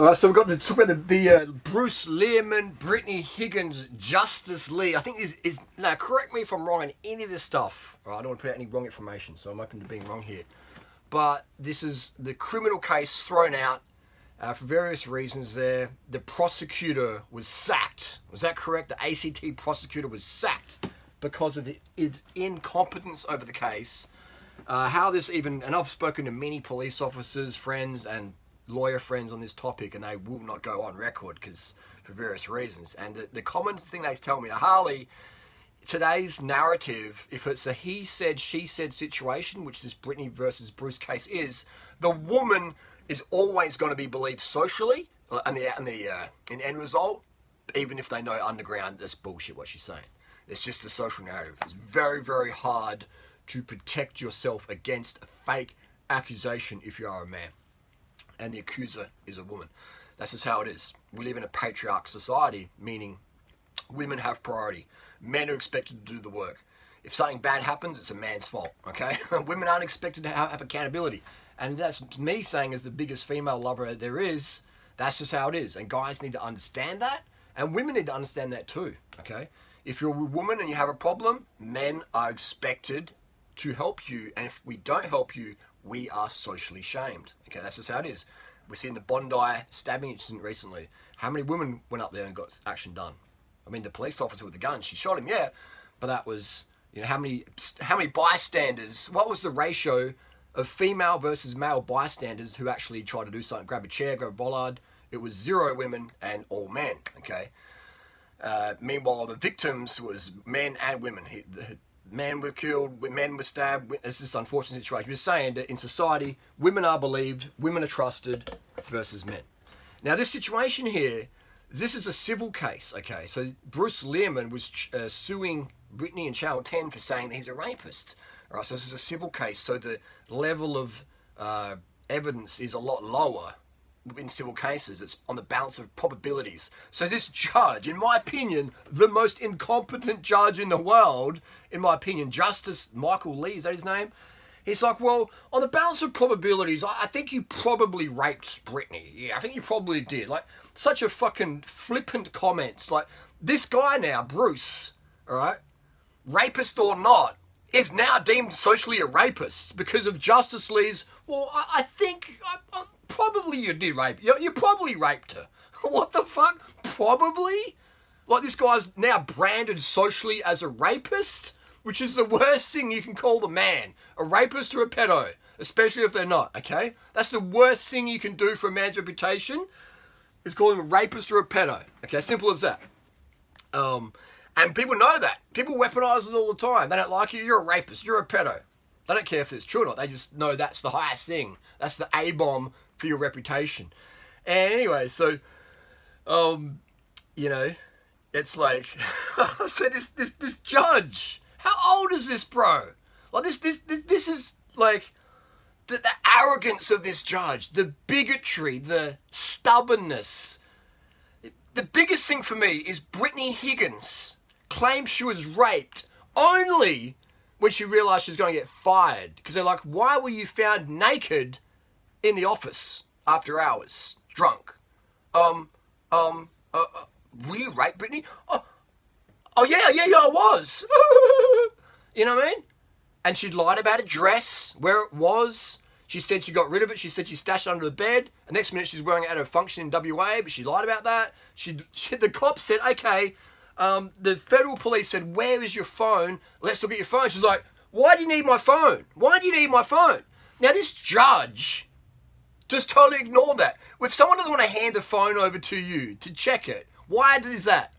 All right, so we've got to talk about the Bruce Lehrmann, Brittany Higgins, Justice Lee. I think this is now. Correct me if I'm wrong on any of this stuff. All right, I don't want to put out any wrong information, so I'm open to being wrong here. But this is the criminal case thrown out for various reasons. There, the prosecutor was sacked. Was that correct? The ACT prosecutor was sacked because of its incompetence over the case. How this even, and I've spoken to many police officers, friends, and lawyer friends on this topic, and they will not go on record because for various reasons. And the common thing they tell me, Harley, today's narrative, if it's a he said she said situation, which this Brittany versus Bruce case is, the woman is always going to be believed socially in the end result, even if they know underground that's bullshit what she's saying. It's just the social narrative. It's very, very hard to protect yourself against a fake accusation if you are a man and the accuser is a woman. That's just how it is. We live in a patriarch society, meaning women have priority. Men are expected to do the work. If something bad happens, it's a man's fault, okay? Women aren't expected to have accountability. And that's me saying, as the biggest female lover there is, that's just how it is. And guys need to understand that, and women need to understand that too, okay? If you're a woman and you have a problem, men are expected to help you, and if we don't help you, we are socially shamed. Okay, that's just how it is. We've seen the Bondi stabbing incident recently. How many women went up there and got action done? I mean, the police officer with the gun, she shot him, yeah, but that was, you know, how many bystanders? What was the ratio of female versus male bystanders who actually tried to do something? Grab a chair, grab a bollard. It was 0 women and all men. Okay. Meanwhile, the victims was men and women. Men were killed, men were stabbed. It's this unfortunate situation. We're saying that in society, women are believed, women are trusted versus men. Now, this situation here, this is a civil case, okay? So Bruce Lehrmann was suing Brittany and Channel 10 for saying that he's a rapist. All right, so this is a civil case, so the level of evidence is a lot lower in civil cases. It's on the balance of probabilities. So this judge, in my opinion, the most incompetent judge in the world, in my opinion, Justice Michael Lee, is that his name? He's like, well, on the balance of probabilities, I think you probably raped Brittany. Yeah, I think you probably did. Like, such a fucking flippant comments. Like, this guy now, Bruce, all right, rapist or not, is now deemed socially a rapist because of Justice Lee's, well, I think probably you did rape. You probably raped her. What the fuck? Probably? Like, this guy's now branded socially as a rapist, which is the worst thing you can call the man. A rapist or a pedo, especially if they're not, okay? That's the worst thing you can do for a man's reputation, is call him a rapist or a pedo. Okay, simple as that. And people know that. People weaponize it all the time. They don't like you, you're a rapist, you're a pedo. They don't care if it's true or not. They just know that's the highest thing. That's the A-bomb for your reputation. And anyway, so, you know, it's like, so this judge, how old is this bro? Like, this is like the arrogance of this judge, the bigotry, the stubbornness. The biggest thing for me is Brittany Higgins claimed she was raped only when she realized she was going to get fired. Because they're like, why were you found naked in the office after hours, drunk? Were you raped, Brittany? Oh yeah, I was. You know what I mean? And she'd lied about a dress, where it was. She said she got rid of it. She said she stashed it under the bed. The next minute she's wearing it at a function in WA, but she lied about that. The cops said, okay, the federal police said, where is your phone? Let's look at your phone. She's like, why do you need my phone? Why do you need my phone? Now, this judge just totally ignored that. If someone doesn't want to hand the phone over to you to check it, why is that?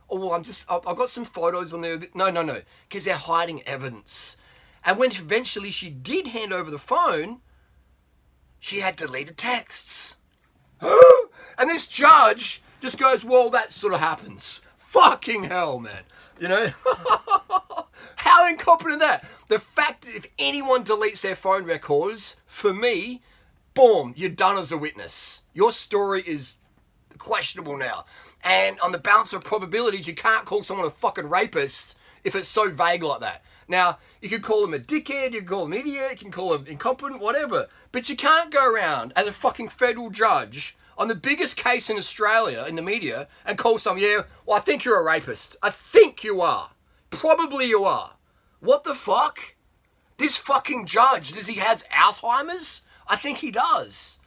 Oh, well, I've got some photos on there. No, because they're hiding evidence. And when eventually she did hand over the phone, she had deleted texts. And this judge just goes, well, that sort of happens. Fucking hell, man. You know? How incompetent is that? The fact that if anyone deletes their phone records, for me, boom, you're done as a witness. Your story is questionable now. And on the balance of probabilities, you can't call someone a fucking rapist if it's so vague like that. Now, you can call him a dickhead, you can call him an idiot, you can call him incompetent, whatever. But you can't go around as a fucking federal judge on the biggest case in Australia in the media and call some, yeah, well, I think you're a rapist. I think you are. Probably you are. What the fuck? This fucking judge, does he has Alzheimer's? I think he does.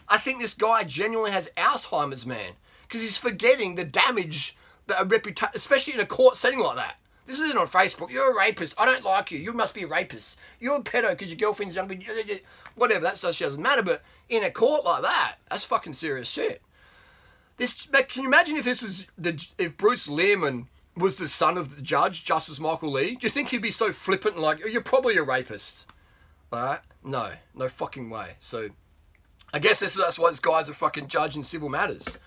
I think this guy genuinely has Alzheimer's, man. Because he's forgetting the damage that a reputation, especially in a court setting like that. This isn't on Facebook. You're a rapist. I don't like you. You must be a rapist. You're a pedo because your girlfriend's younger. Whatever, that stuff doesn't matter. But in a court like that, that's fucking serious shit. Can you imagine if this was if Bruce Lehrmann was the son of the judge, Justice Michael Lee? Do you think he'd be so flippant and like, you're probably a rapist? Alright? No fucking way. So, I guess that's why this guy's a fucking judge in civil matters.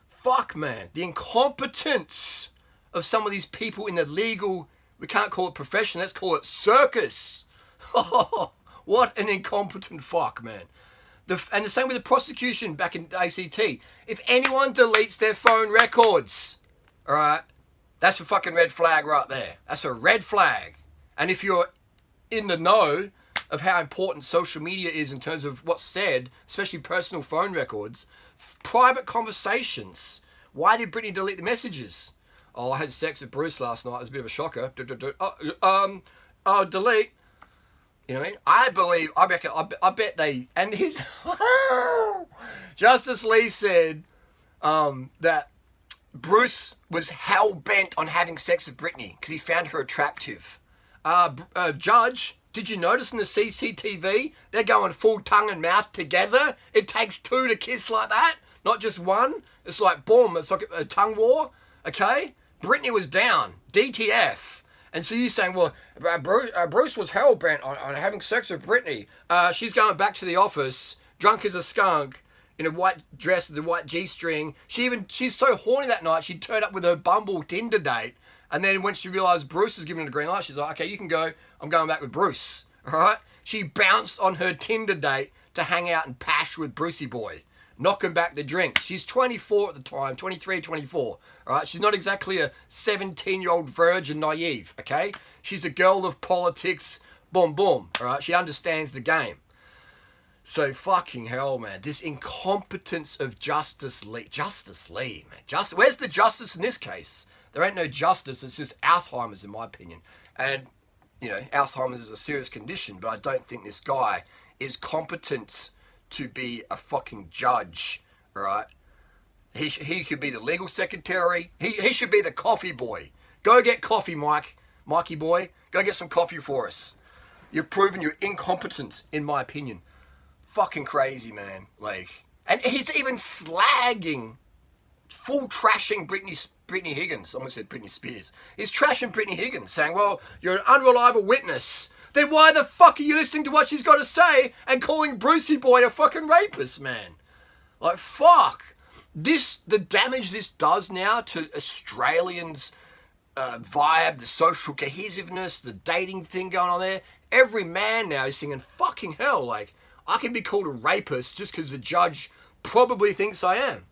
Fuck, man. The incompetence of some of these people in the legal, we can't call it profession, let's call it circus. What an incompetent fuck, man. And the same with the prosecution back in ACT. If anyone deletes their phone records, alright, that's a fucking red flag right there. That's a red flag. And if you're in the know of how important social media is in terms of what's said, especially personal phone records, private conversations. Why did Britney delete the messages? Oh, I had sex with Bruce last night. It was a bit of a shocker. Delete. You know what I mean? I bet they, and his, Justice Lee said that Bruce was hell-bent on having sex with Britney because he found her attractive. Judge, did you notice in the CCTV, they're going full tongue and mouth together? It takes two to kiss like that, not just one. It's like, boom, it's like a tongue war, okay? Britney was down, DTF. And so you're saying, well, Bruce was hell-bent on having sex with Britney. She's going back to the office, drunk as a skunk, in a white dress with a white G-string. She's so horny that night, she turned up with her Bumble Tinder date. And then when she realised Bruce was giving her the green light, she's like, okay, you can go. I'm going back with Bruce. All right? She bounced on her Tinder date to hang out and pash with Brucey boy, knocking back the drinks. She's 24 at the time, 23, 24. All right? She's not exactly a 17-year-old virgin naive, okay? She's a girl of politics, boom, boom. All right? She understands the game. So fucking hell, man. This incompetence of Justice Lee. Justice Lee, man. Where's the justice in this case? There ain't no justice. It's just Alzheimer's, in my opinion. And, you know, Alzheimer's is a serious condition, but I don't think this guy is competent to be a fucking judge, all right? He could be the legal secretary. He should be the coffee boy. Go get coffee, Mikey boy. Go get some coffee for us. You've proven you're incompetent, in my opinion. Fucking crazy, man. Like, and he's even slagging, full trashing Britney Higgins. I almost said Britney Spears. He's trashing Britney Higgins, saying, well, you're an unreliable witness. Then why the fuck are you listening to what she's got to say and calling Brucey boy a fucking rapist, man? Like, fuck. The damage this does now to Australians' vibe, the social cohesiveness, the dating thing going on there. Every man now is singing, fucking hell, like, I can be called a rapist just because the judge probably thinks I am.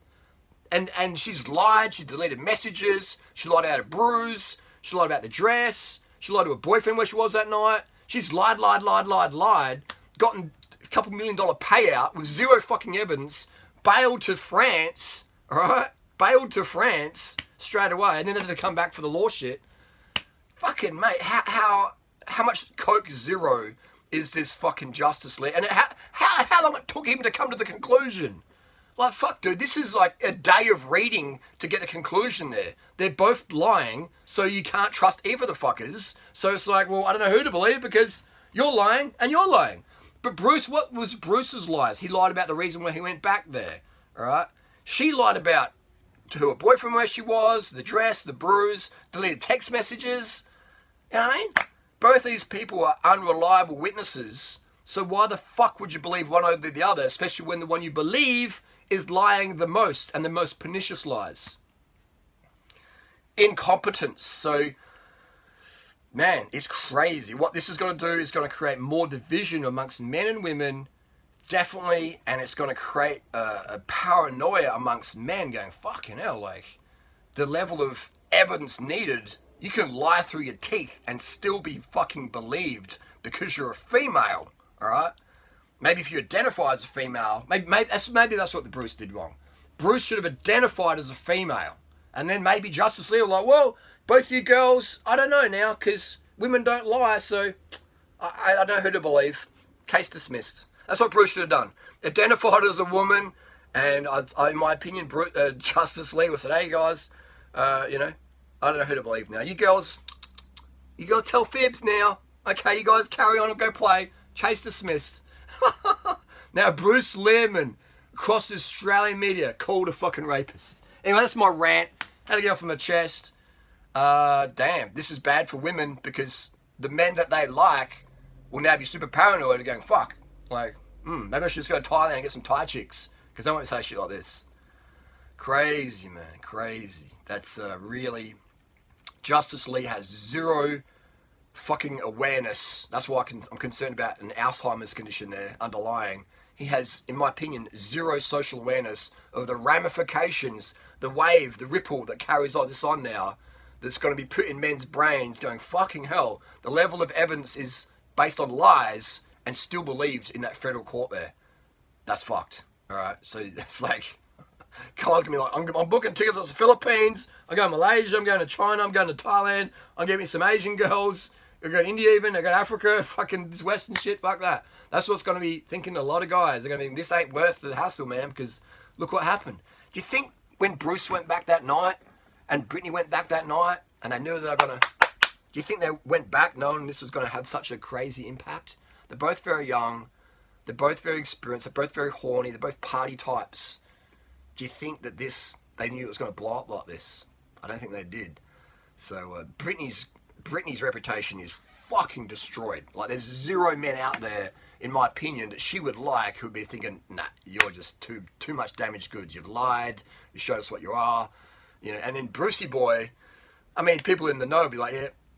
And she's lied, she deleted messages, she lied about a bruise, she lied about the dress, she lied to her boyfriend where she was that night. She's lied, gotten a couple $1 million payout with zero fucking evidence, bailed to France, alright? Bailed to France straight away, and then had to come back for the law shit. Fucking mate, how much Coke Zero is this fucking Justice League? And how long it took him to come to the conclusion? Like, fuck, dude, this is like a day of reading to get the conclusion there. They're both lying, so you can't trust either of the fuckers. So it's like, well, I don't know who to believe because you're lying and you're lying. But Bruce, what was Bruce's lies? He lied about the reason why he went back there, all right? She lied about to her boyfriend where she was, the dress, the bruise, deleted text messages. You know what I mean? Both these people are unreliable witnesses. So why the fuck would you believe one over the other, especially when the one you believe is lying the most and the most pernicious lies? Incompetence. So, man, it's crazy. What this is going to do is going to create more division amongst men and women, definitely, and it's going to create a paranoia amongst men going, fucking hell, like, the level of evidence needed. You can lie through your teeth and still be fucking believed because you're a female, all right? Maybe if you identify as a female, maybe that's what the Bruce did wrong. Bruce should have identified as a female. And then maybe Justice Lee was like, well, both you girls, I don't know now, because women don't lie, so I don't know who to believe. Case dismissed. That's what Bruce should have done. Identified as a woman, and in my opinion, Justice Lee would say, hey guys, I don't know who to believe now. You girls, you got to tell fibs now. Okay, you guys carry on and go play. Case dismissed. Now, Bruce Lehrmann, across the Australian media, called a fucking rapist. Anyway, that's my rant. Had to get off my chest. Damn, this is bad for women because the men that they like will now be super paranoid and going, fuck. Like, maybe I should just go to Thailand and get some Thai chicks because they won't say shit like this. Crazy, man. Crazy. That's really... Justice Lee has zero fucking awareness. That's why I'm concerned about an Alzheimer's condition there underlying. He has, in my opinion, zero social awareness of the ramifications, the wave, the ripple that carries all this on now, that's going to be put in men's brains going, fucking hell, the level of evidence is based on lies and still believed in that federal court there. That's fucked. Alright, so it's like, guys gonna be like, I'm booking tickets to the Philippines, I'm going to Malaysia, I'm going to China, I'm going to Thailand, I'm getting some Asian girls, I go to India even, I go to Africa, fucking this Western shit, fuck that. That's what's going to be thinking a lot of guys. They're going to be, this ain't worth the hassle, man, because look what happened. Do you think when Bruce went back that night, and Brittany went back that night, and they knew they were going to, do you think they went back knowing this was going to have such a crazy impact? They're both very young, they're both very experienced, they're both very horny, they're both party types. Do you think that they knew it was going to blow up like this? I don't think they did. So Brittany's reputation is fucking destroyed. Like, there's zero men out there, in my opinion, that she would like who'd be thinking, nah, you're just too much damaged goods. You've lied. You showed us what you are. And then Brucey boy, I mean, people in the know would be like,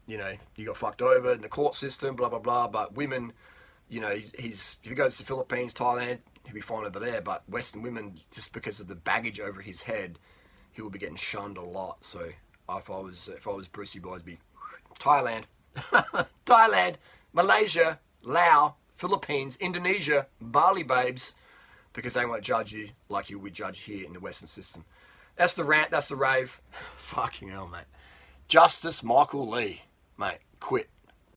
yeah, you got fucked over in the court system, blah, blah, blah. But women, if he goes to the Philippines, Thailand, he'll be fine over there. But Western women, just because of the baggage over his head, he will be getting shunned a lot. So if I was Brucey boy, I'd be Thailand, Thailand, Malaysia, Laos, Philippines, Indonesia, Bali babes, because they won't judge you like you would judge here in the Western system. That's the rant, that's the rave. Fucking hell, mate. Justice Michael Lee, mate, quit.